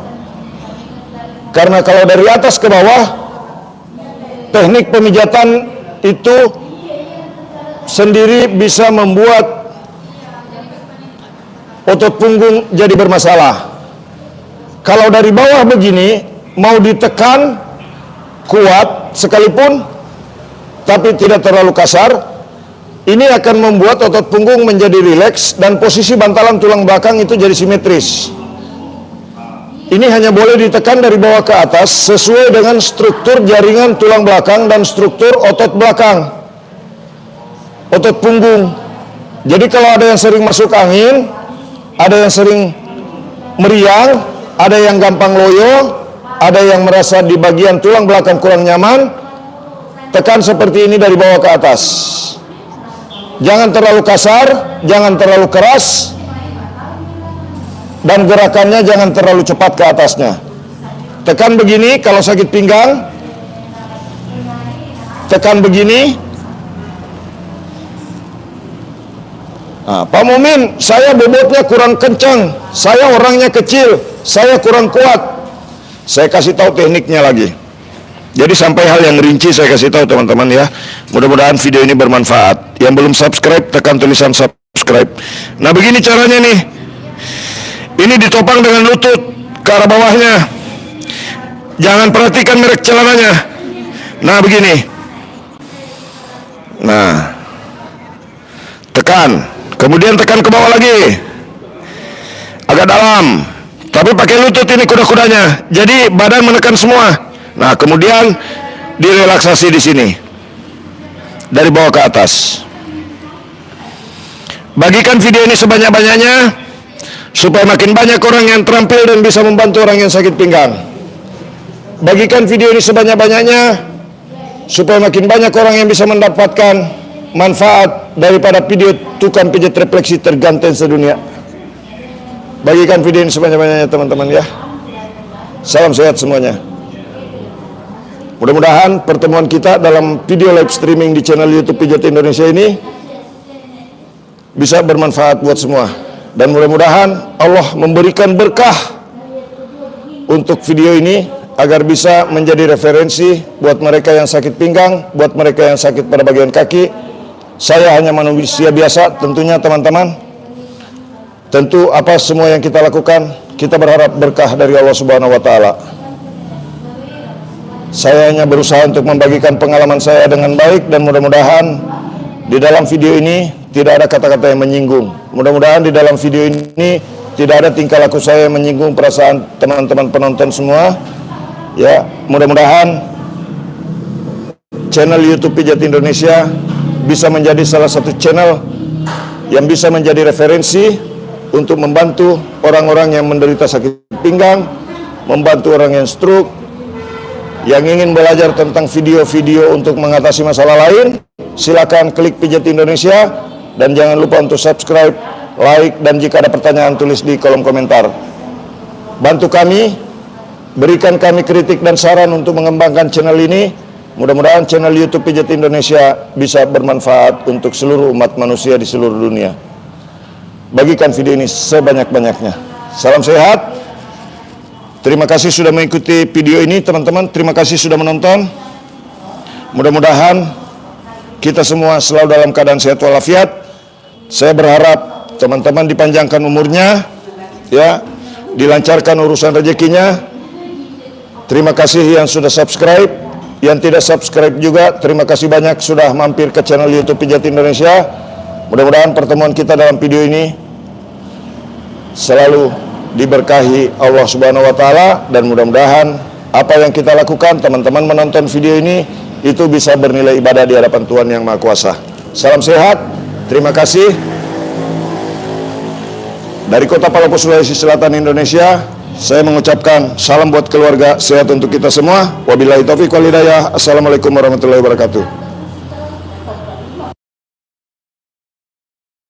Karena kalau dari atas ke bawah, teknik pemijatan itu sendiri bisa membuat otot punggung jadi bermasalah. Kalau dari bawah begini, mau ditekan kuat sekalipun, tapi tidak terlalu kasar, ini akan membuat otot punggung menjadi rileks dan posisi bantalan tulang belakang itu jadi simetris. Ini hanya boleh ditekan dari bawah ke atas sesuai dengan struktur jaringan tulang belakang dan struktur otot belakang, otot punggung. Jadi kalau ada yang sering masuk angin, ada yang sering meriang, ada yang gampang loyo, ada yang merasa di bagian tulang belakang kurang nyaman, tekan seperti ini dari bawah ke atas. Jangan terlalu kasar, jangan terlalu keras, dan gerakannya jangan terlalu cepat ke atasnya. Tekan begini kalau sakit pinggang, tekan begini. Nah, Pak Mumin, saya bobotnya kurang kencang, saya orangnya kecil, saya kurang kuat. Saya kasih tahu tekniknya lagi. Jadi sampai hal yang rinci saya kasih tahu teman-teman ya. Mudah-mudahan video ini bermanfaat. Yang belum subscribe, tekan tulisan subscribe. Nah, begini caranya nih. Ini ditopang dengan lutut ke arah bawahnya. Jangan perhatikan merek celananya. Nah, begini. Nah, tekan. Kemudian tekan ke bawah lagi. Agak dalam. Tapi pakai lutut ini kuda-kudanya. Jadi badan menekan semua. Nah, kemudian direlaksasi di sini. Dari bawah ke atas. Bagikan video ini sebanyak-banyaknya supaya makin banyak orang yang terampil dan bisa membantu orang yang sakit pinggang. Bagikan video ini sebanyak-banyaknya supaya makin banyak orang yang bisa mendapatkan manfaat daripada video tukang pijat refleksi terganteng sedunia. Bagikan video ini sebanyak-banyaknya teman-teman ya. Salam sehat semuanya. Mudah-mudahan pertemuan kita dalam video live streaming di channel YouTube Pijat Indonesia ini bisa bermanfaat buat semua. Dan mudah-mudahan Allah memberikan berkah untuk video ini agar bisa menjadi referensi buat mereka yang sakit pinggang, buat mereka yang sakit pada bagian kaki. Saya hanya manusia biasa tentunya teman-teman. Tentu apa semua yang kita lakukan, kita berharap berkah dari Allah Subhanahu wa taala. Saya hanya berusaha untuk membagikan pengalaman saya dengan baik, dan mudah-mudahan di dalam video ini tidak ada kata-kata yang menyinggung. Mudah-mudahan di dalam video ini tidak ada tingkah laku saya yang menyinggung perasaan teman-teman penonton semua. Ya, mudah-mudahan channel YouTube Pijat Indonesia bisa menjadi salah satu channel yang bisa menjadi referensi untuk membantu orang-orang yang menderita sakit pinggang, membantu orang yang stroke, yang ingin belajar tentang video-video untuk mengatasi masalah lain. Silakan klik Pijat Indonesia, dan jangan lupa untuk subscribe, like, dan jika ada pertanyaan tulis di kolom komentar. Bantu kami, berikan kami kritik dan saran untuk mengembangkan channel ini. Mudah-mudahan channel YouTube Pijat Indonesia bisa bermanfaat untuk seluruh umat manusia di seluruh dunia. Bagikan video ini sebanyak-banyaknya. Salam sehat. Terima kasih sudah mengikuti video ini, teman-teman. Terima kasih sudah menonton. Mudah-mudahan kita semua selalu dalam keadaan sehat walafiat. Saya berharap teman-teman dipanjangkan umurnya, ya, dilancarkan urusan rezekinya. Terima kasih yang sudah subscribe, yang tidak subscribe juga, terima kasih banyak sudah mampir ke channel YouTube Pijat Indonesia. Mudah-mudahan pertemuan kita dalam video ini selalu diberkahi Allah Subhanahu wa taala, dan mudah-mudahan apa yang kita lakukan, teman-teman menonton video ini, itu bisa bernilai ibadah di hadapan Tuhan Yang Maha Kuasa. Salam sehat. Terima kasih. Dari Kota Palopo, Sulawesi Selatan, Indonesia, saya mengucapkan salam buat keluarga, sehat untuk kita semua. Wabillahi taufiq wal hidayah. Assalamualaikum warahmatullahi wabarakatuh.